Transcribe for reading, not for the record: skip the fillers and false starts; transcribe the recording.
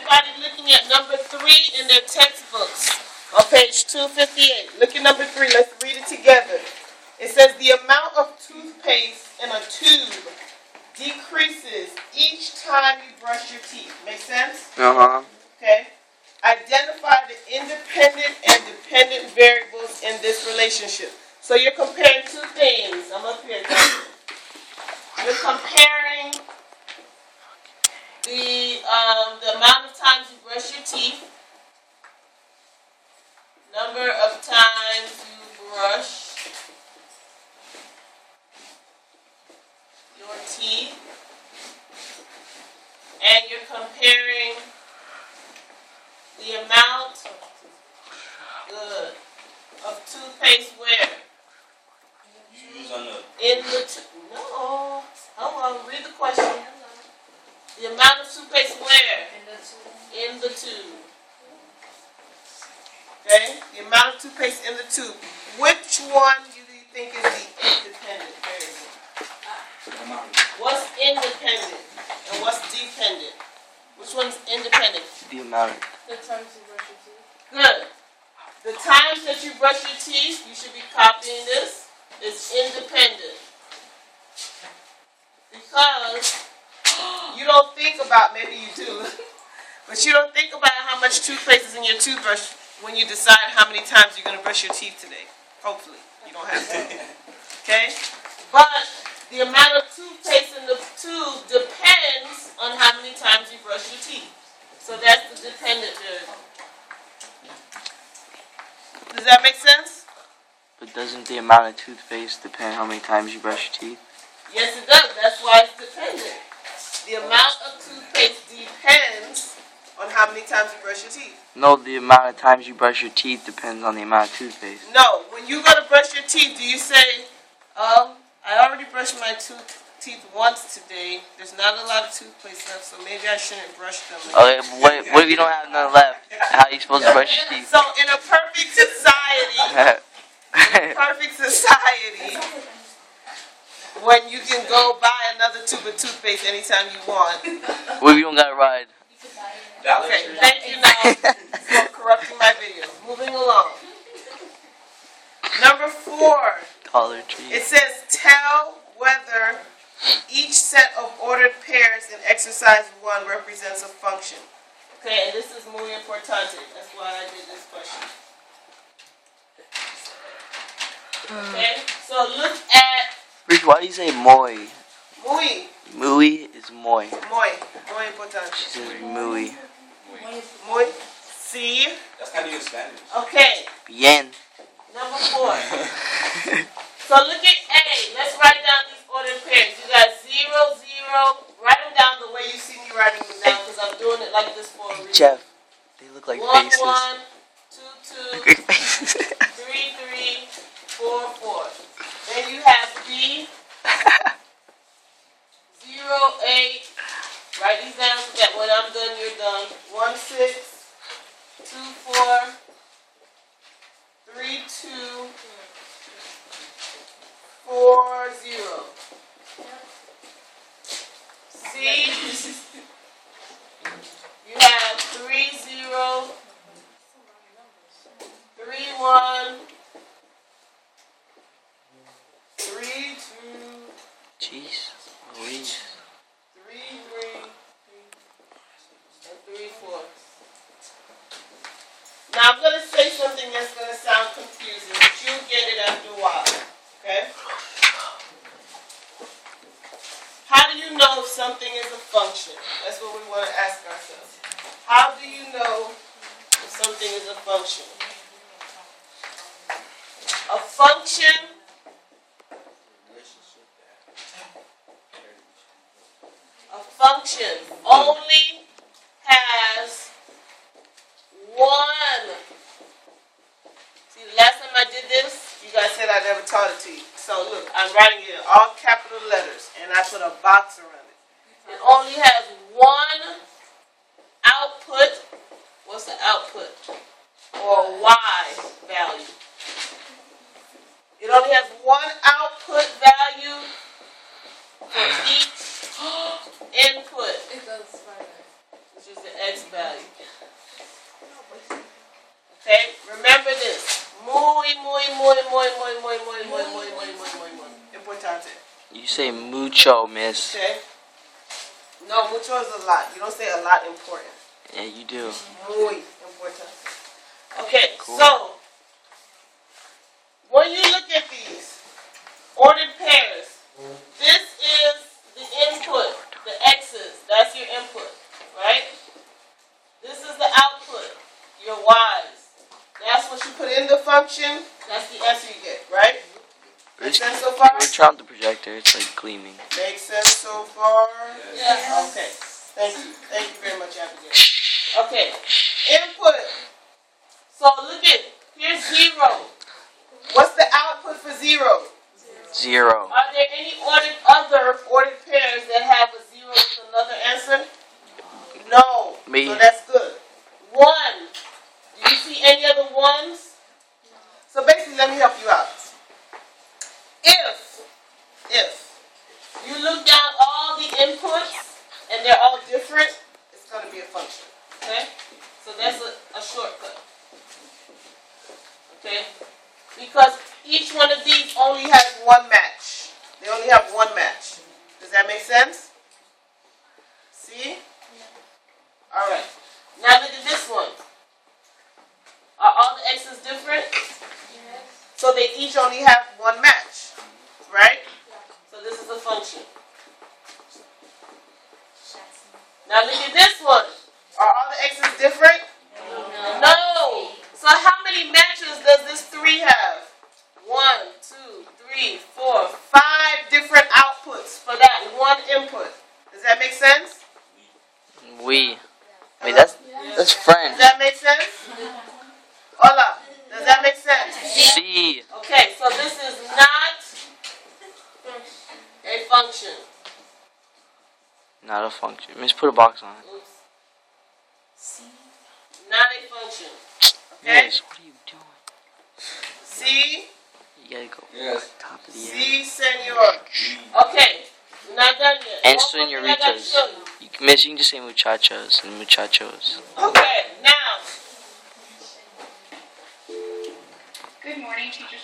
everybody looking at number 3 in their textbooks on page 258. Look at number 3. Let's read it together. It says the amount of toothpaste in a tube decreases each time you brush your teeth. Make sense? Uh-huh. Okay. Identify the independent and dependent variables in this relationship. So you're comparing two things. I'm up here. You're comparing the amount of times you brush your teeth, number of times you brush your teeth, and you're comparing the amount of toothpaste where? Use on the No. Hold on. Read the question. The amount of toothpaste where? In the tube. Okay? The amount of toothpaste in the tube. Which one do you think is the independent variable? What's independent and what's dependent? Which one's independent? The amount. The times you brush your teeth. Good. The times that you brush your teeth, you should be copying this, is independent. Because you don't think about, maybe you do, but you don't think about how much toothpaste is in your toothbrush when you decide how many times you're going to brush your teeth today. Hopefully. You don't have to. Okay? But the amount of toothpaste in the tube depends on how many times you brush your teeth. So that's the dependent variable. Does that make sense? But doesn't the amount of toothpaste depend how many times you brush your teeth? Yes, it does. That's why it's dependent. The amount of toothpaste depends on how many times you brush your teeth. No, the amount of times you brush your teeth depends on the amount of toothpaste. No, when you go to brush your teeth, do you say, I already brushed my teeth once today. There's not a lot of toothpaste left, so maybe I shouldn't brush them again. Okay, what if you don't have none left? How are you supposed to brush your teeth? So in a perfect society, when you can go buy another tube of toothpaste anytime you want. What if you don't got a ride? Okay, thank you now for corrupting my video. Moving along. Number 4. Dollar Tree. It says tell whether each set of ordered pairs in exercise 1 represents a function. Okay, and this is muy importante. That's why I did this question. Okay, so look at Rich, why do you say muy? muy. Muy is muy. Muy importante. She says muy. Muy. See? That's kind of in Spanish. Okay, Bien. number 4. So look at A. Let's write down these ordered pairs. You got 0, 0. Write them down the way you see me writing them down because I'm doing it like this for a reason. Jeff, they look like 1, faces. 1, 2, 2, 3, 3, 4, 4. Then you have B. 0, 8. Write these down so that when I'm done, you're done. 1, 6, 2, 4, 3, 2, 4, 0. See? You have 3, 0, 3, 1, 3, 2, Jeez. Louise. 3, 3, and 3, 4. Now I'm going to say something that's going to sound confusing, but you'll get it after a while. Okay? How do you know if something is a function? That's what we want to ask ourselves. How do you know if something is a function? A function only has one. See, the last time I did this, you guys said I never taught it to you. So look, I'm writing it in all capital letters, and I put a box around it. It only has one output. What's the output? Or Y value. It only has one output value for each input. It does right. which is the x value. Okay, remember this. Muy, muy, muy, muy, muy, muy, muy, muy, muy, muy, muy, muy, muy. Importante. You say mucho, miss. Okay? No, mucho is a lot. You don't say a lot important. Yeah, you do. Muy important. Okay, Cool. so when you look at these ordered pairs, this is the input, the x's. That's your input, right? This is the output, your y's. That's what you put in the function. That's the answer you get, right? Makes sense so far? We turn on the projector. It's like gleaming. Makes sense so far? Yes. Okay. Thank you. Thank you very much, Abigail. Okay. Input. So look at, here's 0. What's the output for 0? 0. Are there any other ordered pairs that have a 0 with another answer? No. Me. So that's good. 1. Do you see any other ones? So basically, let me help you out. If you look down all the inputs and they're all different, it's going to be a function. Okay? So that's a shortcut. Okay? Because each one of these only has one match. They only have one match. Does that make sense? See? Alright. Now look at this one. Are all the x's different? Yes. So they each only have one match. Right? So this is a function. Now look at this one. Are all the x's different? No. So how many matches does this 3 have? 1, 2, 3, 4, 5 different outputs for that one input. Does that make sense? We. Wait, that's Does French. that make sense? Hola. Does that make sense? C. Okay, so this is not a function. Not a function. Miss, put a box on it. Oops. Not a function. Okay? Miss, what are you doing? C. You gotta go Yes. top of the air. C, senor. Okay, we're not done yet. And One more thing I gotta senoritas. show you. Miss, you can just say muchachos and muchachos. Okay, now. Good morning, teachers